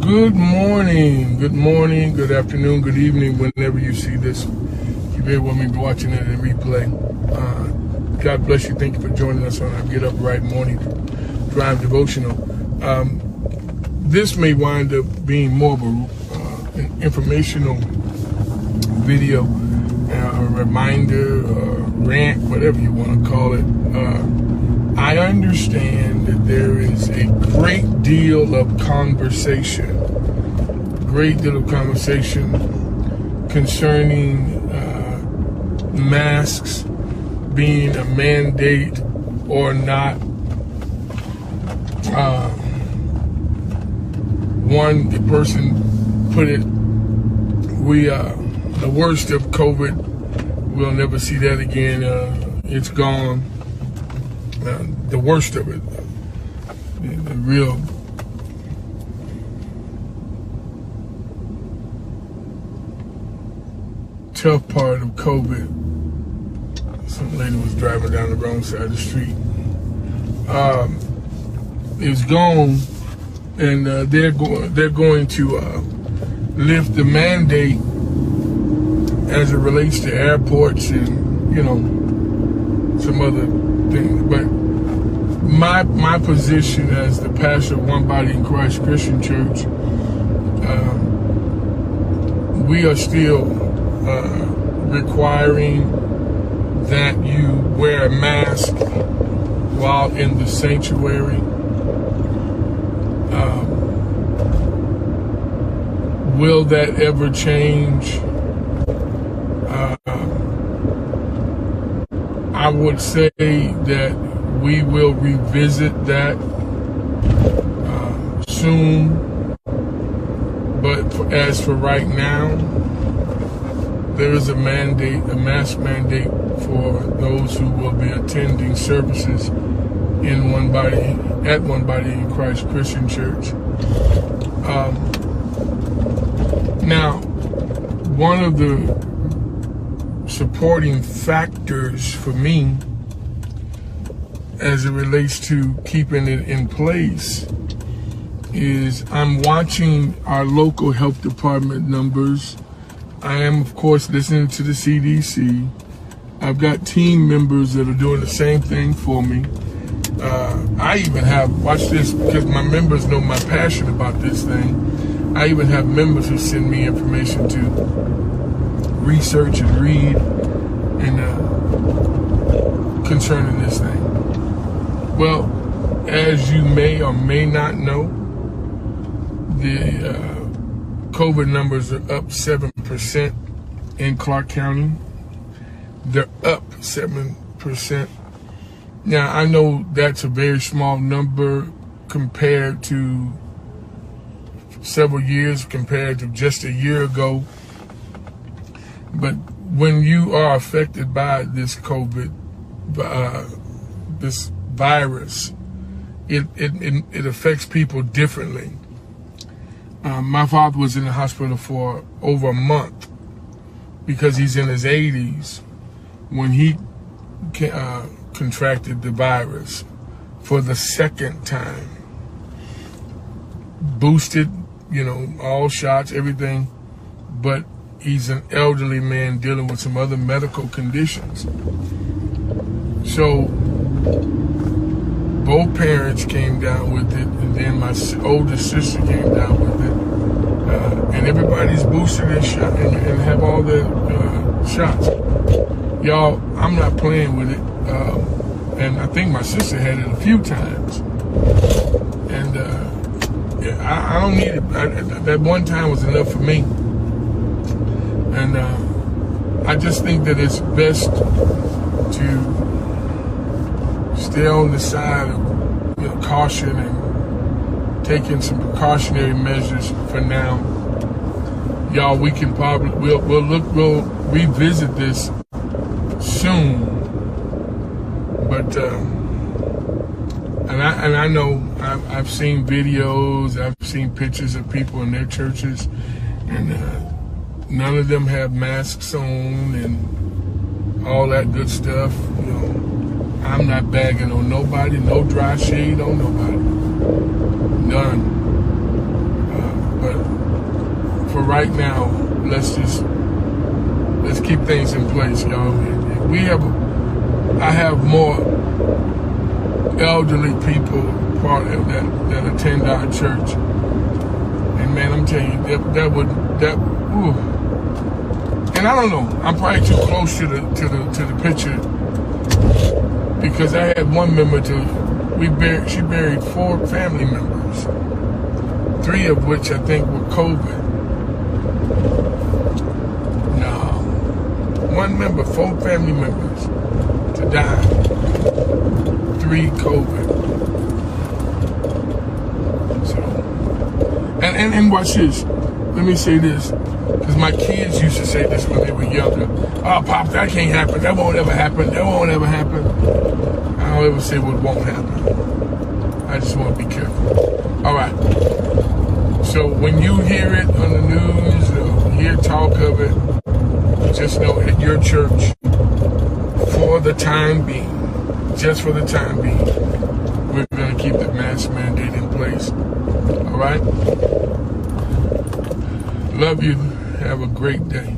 Good morning, good afternoon, good evening, whenever you see this. You bear with me watching it in replay. God bless you. Thank you for joining us on our Get Up Right Morning Drive Devotional. This may wind up being more of an informational video, a reminder, a rant, whatever you want to call it. I understand that there is a great deal of conversation concerning masks being a mandate or not. One person put it, the worst of COVID, we'll never see that again. It's gone. The worst of it, the real tough part of COVID. Some lady was driving down the wrong side of the street. It's gone, and they're going to lift the mandate as it relates to airports and some other things. But my position as the pastor of One Body in Christ Christian Church, we are still requiring that you wear a mask while in the sanctuary. Will that ever change? I would say that we will revisit that soon, but as for right now, there is a mandate, a mask mandate for those who will be attending services in One Body in Christ Christian Church. Now, one of the supporting factors for me as it relates to keeping it in place is I'm watching our local health department numbers. I am, of course, listening to the CDC. I've got team members that are doing the same thing for me. I even have, watch this, because my members know my passion about this thing. I even have members who send me information to research and read and concerning this thing. Well, as you may or may not know, the COVID numbers are up 7% in Clark County. They're up 7%. Now, I know that's a very small number compared to several years, compared to just a year ago. But when you are affected by this COVID, this virus, it affects people differently. My father was in the hospital for over a month because he's in his 80s when he contracted the virus for the second time. Boosted, all shots, everything, but he's an elderly man dealing with some other medical conditions. So both parents came down with it, and then my older sister came down with it, and everybody's boosted and shot and have all the shots. Y'all, I'm not playing with it, and I think my sister had it a few times, and I don't need it. That one time was enough for me, and I just think that it's best to stay on the side of caution and taking some precautionary measures for now. Y'all, we can probably we'll revisit this soon, but and I know I've seen videos, I've seen pictures of people in their churches, and none of them have masks on and all that good stuff. I'm not bagging on nobody, no dry shade on nobody, none. for right now, let's keep things in place, y'all. I have more elderly people part of that attend our church, and man, I'm telling you, ooh. And I don't know, I'm probably too close to the picture, because I had one member she buried 4 family members, 3 of which I think were COVID. No, one member, 4 family members to die, 3 COVID. So, and watch this. Let me say this, because my kids used to say this when they were younger. Oh, Pop, that can't happen. That won't ever happen. That won't ever happen. I don't ever say what won't happen. I just want to be careful. All right. So when you hear it on the news or hear talk of it, just know at your church, for the time being, just for the time being, we're going to keep the mask mandate in place. All right? Love you. Have a great day.